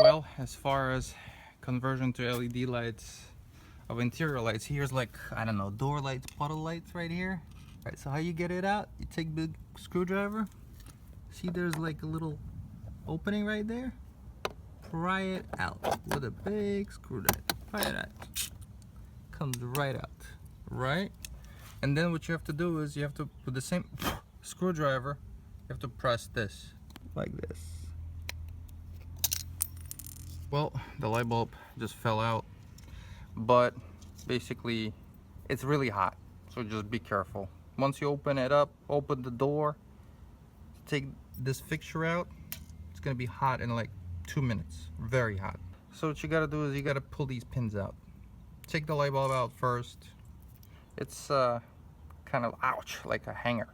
Well, as far as conversion to LED lights of interior lights, here's like, I don't know, door lights, puddle lights right here. Alright, so how you get it out? You take big screwdriver. See, there's like a little opening right there. Pry it out with a big screwdriver. Pry it out. Comes right out. Right? And then what you have to do is you have to, with the same screwdriver, you have to press this. Like this. Well, the light bulb just fell out. But basically, it's really hot. So just be careful. Once you open it up, open the door, take this fixture out, it's gonna be hot in like 2 minutes. Very hot. So what you gotta do is you gotta pull these pins out. Take the light bulb out first. It's kind of, ouch, like a hanger.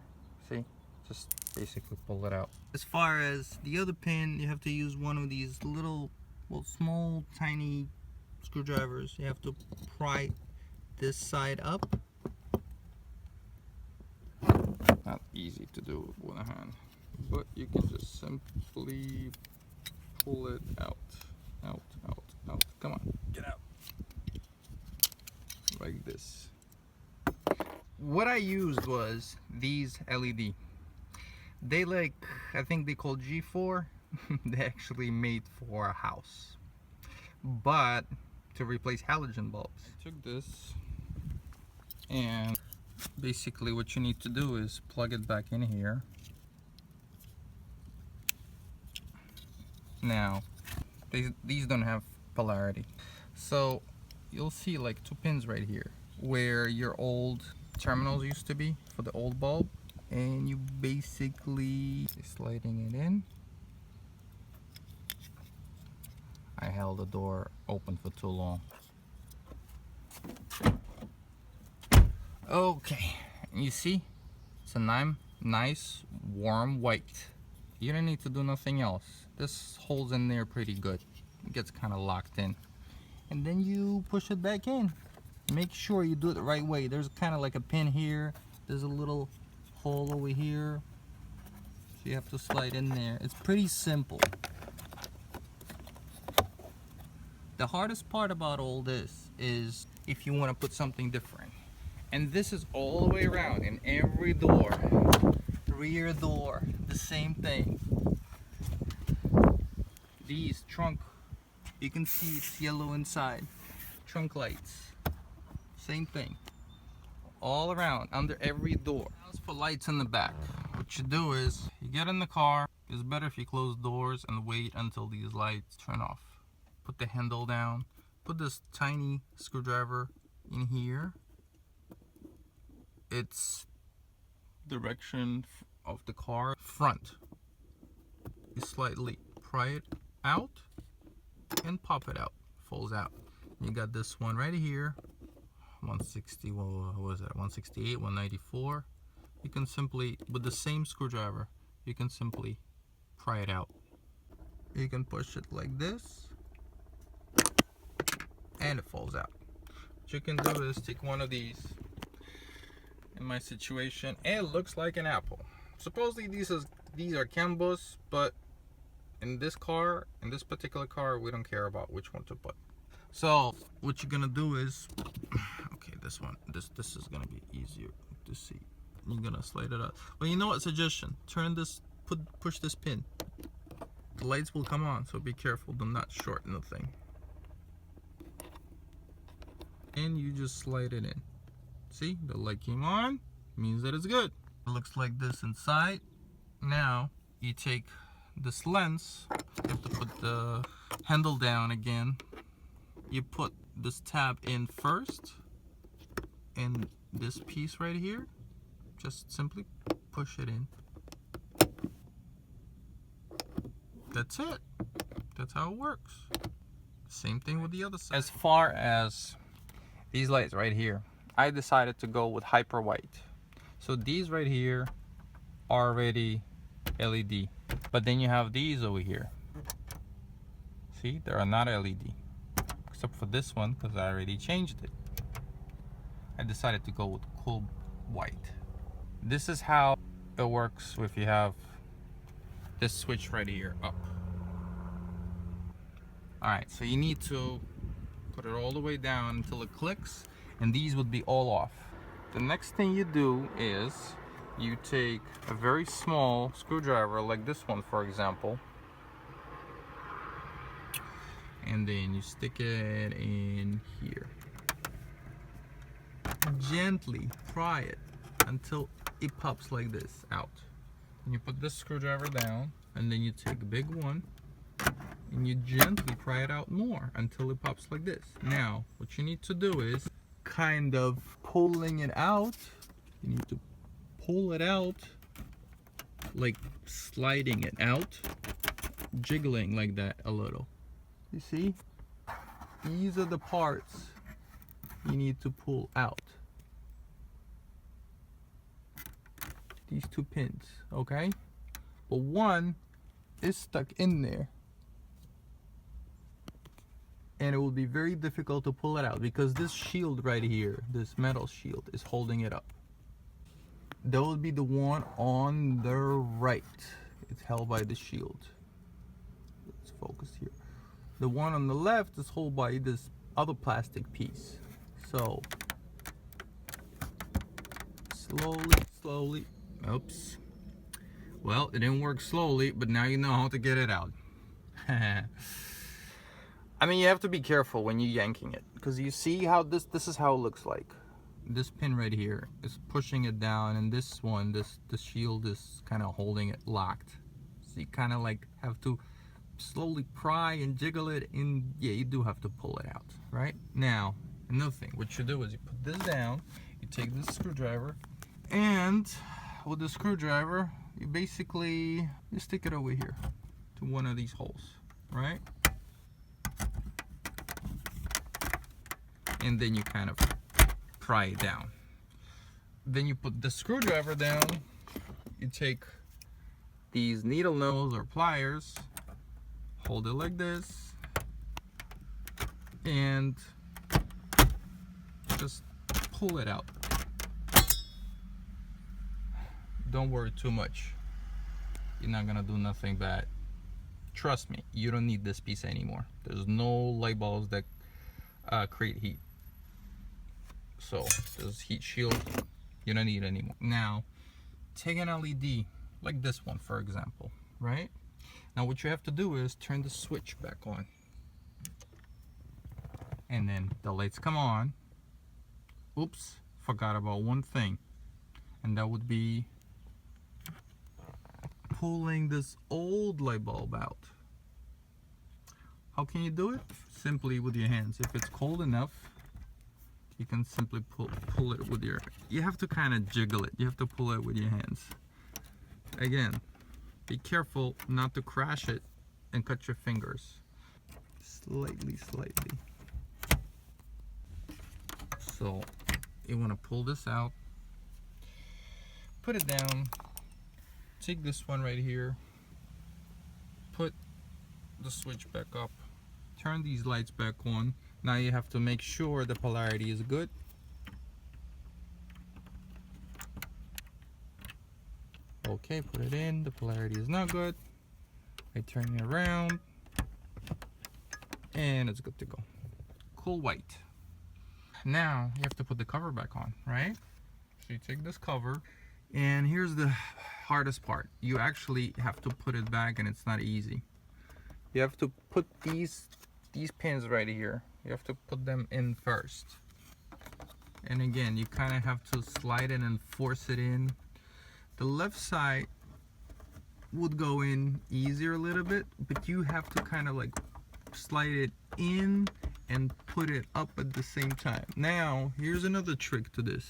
See? Just basically pull it out. As far as the other pin, you have to use one of these little, well, small, tiny screwdrivers. You have to pry this side up. Not easy to do with one hand, but you can just simply pull it out. Out, out, out. Come on, get out. Like this. What I used was these LED. They like, I think they call G4. They actually made for a house, but to replace halogen bulbs. I took this, and basically what you need to do is plug it back in here. Now these don't have polarity, so you'll see like 2 pins right here where your old terminals used to be for the old bulb, and you basically sliding it in. I held the door open for too long. Okay, you see, it's a nice warm white. You don't need to do nothing else. This holds in there pretty good. It gets kind of locked in, and then you push it back in. Make sure you do it the right way. There's kind of like a pin here. There's a little hole over here, so you have to slide in there. It's pretty simple. The hardest part about all this is if you want to put something different. And this is all the way around in every door. Rear door, the same thing. These trunk, you can see it's yellow inside. Trunk lights, same thing. All around, under every door. As for lights in the back, what you do is, you get in the car. It's better if you close doors and wait until these lights turn off. Put the handle down. Put this tiny screwdriver in here. It's direction of the car front. You slightly pry it out and pop it out. Falls out. You got this one right here. 160, what was it? 168, 194. You can simply, with the same screwdriver, you can simply pry it out. You can push it like this, and it falls out. What you can do is take one of these. In my situation, and it looks like an apple. Supposedly these are Cambos, but in this car, in this particular car, we don't care about which one to put. So what you're gonna do is, okay, this one, this is gonna be easier to see. You're gonna slide it out. Well, you know what? Suggestion: turn this, push this pin. The lights will come on, so be careful. Do not shorten the thing. And you just slide it in. See, the light came on, means that it's good. It looks like this inside. Now you take this lens, you have to put the handle down again. You put this tab in first, and this piece right here, just simply push it in. That's it. That's how it works. Same thing with the other side. As far as these lights right here, I decided to go with hyper white. So these right here are already LED, but then you have these over here. See, they are not LED, except for this one because I already changed it. I decided to go with cool white. This is how it works if you have this switch right here up. Alright, so you need to put it all the way down until it clicks, and these would be all off. The next thing you do is you take a very small screwdriver, like this one for example, and then you stick it in here. Gently pry it until it pops like this out. And you put this screwdriver down, and then you take a big one and you gently pry it out more until it pops like this. Now what you need to do is kind of pulling it out. You need to pull it out, like sliding it out, jiggling like that a little. You see, these are the parts you need to pull out. These two pins, okay? But one is stuck in there, and it will be very difficult to pull it out because this shield right here, this metal shield, is holding it up. That would be the one on the right. It's held by the shield. Let's focus here. The one on the left is held by this other plastic piece. So slowly. Oops. Well, it didn't work slowly, but now you know how to get it out. I mean, you have to be careful when you're yanking it, because you see how this is how it looks like. This pin right here is pushing it down, and this one, this shield is kind of holding it locked. So you kind of like have to slowly pry and jiggle it, and yeah, you do have to pull it out, right? Now, another thing, what you do is you put this down, you take this screwdriver, and with the screwdriver, you basically, you stick it over here to one of these holes, right? And then you kind of pry it down. Then you put the screwdriver down, you take these needle nose or pliers, hold it like this, and just pull it out. Don't worry too much. You're not gonna do nothing bad. Trust me, you don't need this piece anymore. There's no light bulbs that create heat. So this heat shield, you don't need anymore. Now, take an LED, like this one for example, right? Now what you have to do is turn the switch back on. And then the lights come on. Oops, forgot about one thing. And that would be pulling this old light bulb out. How can you do it? Simply with your hands. If it's cold enough, you can simply pull it with your, you have to kind of jiggle it. You have to pull it with your hands. Again, be careful not to crash it and cut your fingers. Slightly. So you want to pull this out, put it down, take this one right here, put the switch back up, turn these lights back on. Now you have to make sure the polarity is good. Okay, put it in. The polarity is not good. I turn it around, and it's good to go. Cool white. Now you have to put the cover back on, right? So you take this cover, and here's the hardest part. You actually have to put it back, and it's not easy. You have to put these pins right here. You have to put them in first. And again, you kind of have to slide it and force it in. The left side would go in easier a little bit, but you have to kind of like slide it in and put it up at the same time. Now, here's another trick to this.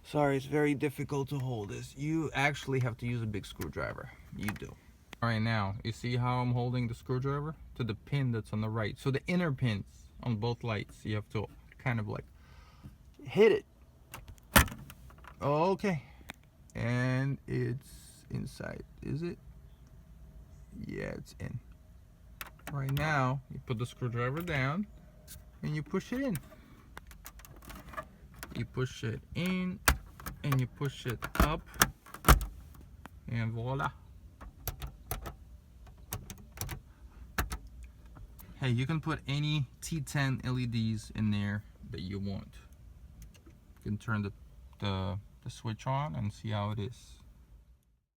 Sorry, it's very difficult to hold this. You actually have to use a big screwdriver. You do. All right, now, you see how I'm holding the screwdriver? To the pin that's on the right. So the inner pins on both lights, you have to kind of like hit it. Okay. And it's inside, is it? Yeah, it's in. Right now, you put the screwdriver down and you push it in. You push it in and you push it up, and voila. Hey, you can put any T10 LEDs in there that you want. You can turn the switch on and see how it is.